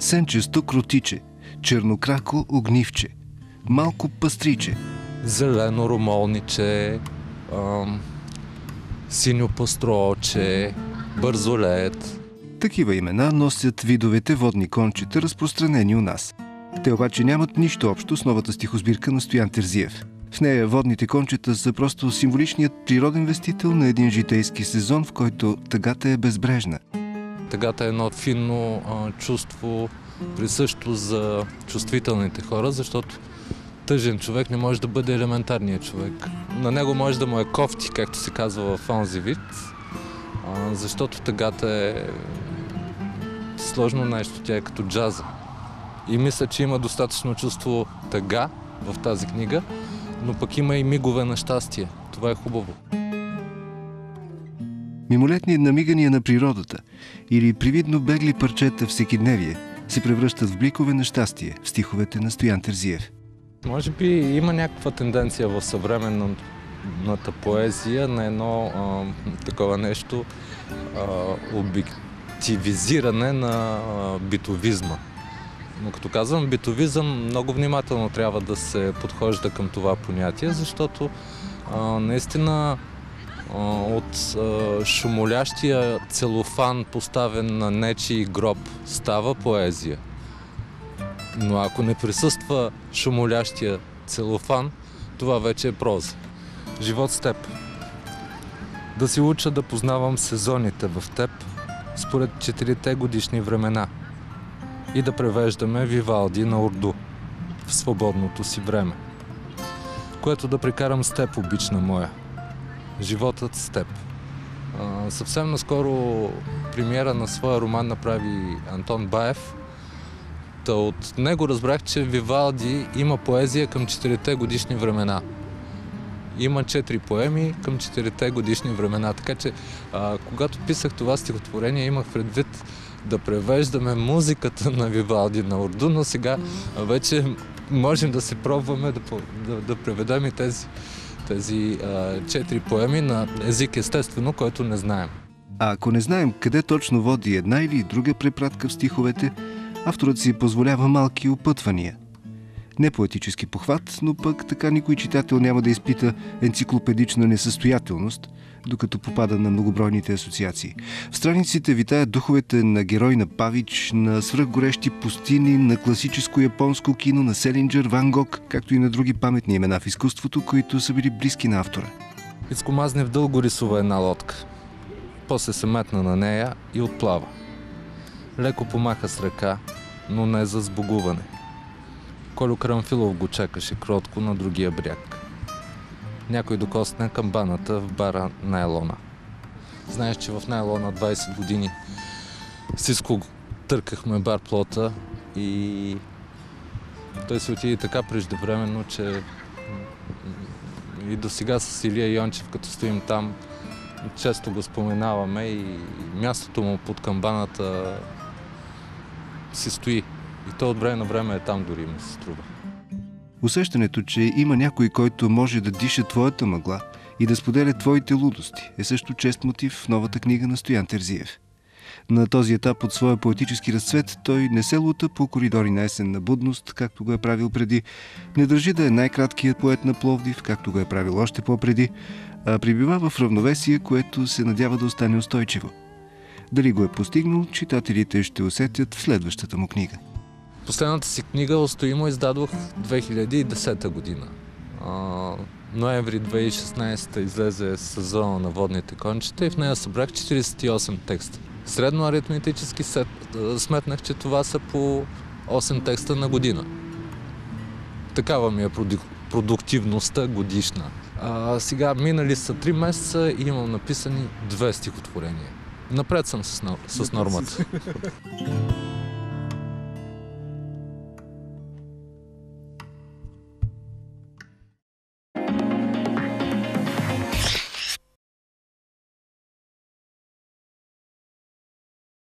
Сенчесто кротиче, чернокрако огнивче, малко пастриче, зелено ромолниче, синьо пастрооче, бързолет. Такива имена носят видовете водни кончета, разпространени у нас. Те обаче нямат нищо общо с новата стихосбирка на Стоян Терзиев. В нея водните кончета са просто символичният природен вестител на един житейски сезон, в който тъгата е безбрежна. Тъгата е едно финно чувство, присъщо за чувствителните хора, защото тъжен човек не може да бъде елементарният човек. На него може да му е кофти, както се казва в онзи вид, защото тъгата е сложно нещо, тя е като джаза. И мисля, че има достатъчно чувство тъга в тази книга, но пък има и мигове на щастие. Това е хубаво. Мимолетни намигания на природата или привидно бегли парчета всекидневие се превръщат в бликове на щастие в стиховете на Стоян Терзиев. Може би има някаква тенденция в съвременната поезия на едно такова нещо обективизиране на битовизма. Но като казвам битовизъм, много внимателно трябва да се подхожда към това понятие, защото наистина от шумолящия целофан, поставен на нечий гроб, става поезия. Но ако не присъства шумолящия целофан, това вече е проза. Живот с теб. Да си уча да познавам сезоните в теб според 4-те годишни времена и да превеждаме Вивалди на урду в свободното си време, което да прекарам с теб, обична моя. Животът с теб. Съвсем наскоро премиера на своя роман направи Антон Баев. От него разбрах, че Вивалди има поезия към 4-те годишни времена. Има 4 поеми към 4-те годишни времена. Така че, когато писах това стихотворение, имах предвид да превеждаме музиката на Вивалди на урду, но сега вече можем да се пробваме да преведем и тези 4 поеми на език, естествено, който не знаем. А ако не знаем къде точно води една или друга препратка в стиховете, авторът си позволява малки опътвания. Не поетически похват, но пък така никой читател няма да изпита енциклопедична несъстоятелност, докато попада на многобройните асоциации. В страниците витаят духовете на герой на Павич, на свръхгорещи пустини, на класическо японско кино, на Селинджър, Ван Гог, както и на други паметни имена в изкуството, които са били близки на автора. Ицко Мазнев дълго рисува една лодка. После се метна на нея и отплава. Леко помаха с ръка, но не за сбогуване. Колю Крамфилов го чакаше кротко на другия бряг. Някой докосна камбаната в бара Найлона. Знаеш, че в Найлона 20 години с Иско търкахме бар плота и той се отиде така преждевременно, че и до сега с Илия Йончев, като стоим там, често го споменаваме и мястото му под камбаната си стои. И то от време на време е там дори, ми се струва. Усещането, че има някой, който може да диша твоята мъгла и да споделя твоите лудости, е също чест мотив в новата книга на Стоян Терзиев. На този етап от своя поетически разцвет той не се лута по коридори на есенна будност, както го е правил преди, не държи да е най-краткият поет на Пловдив, както го е правил още по-преди, а прибива в равновесие, което се надява да остане устойчиво. Дали го е постигнал, читателите ще усетят в следващата му книга. Последната си книга устоимо издадох 2010 година. Ноември 2016 излезе сезона на водните кончета и в нея събрах 48 текста. Средно аритметически сметнах, че това са по 8 текста на година. Такава ми е продуктивността годишна. Сега минали са 3 месеца и имам написани 2 стихотворения. Напред съм с нормата.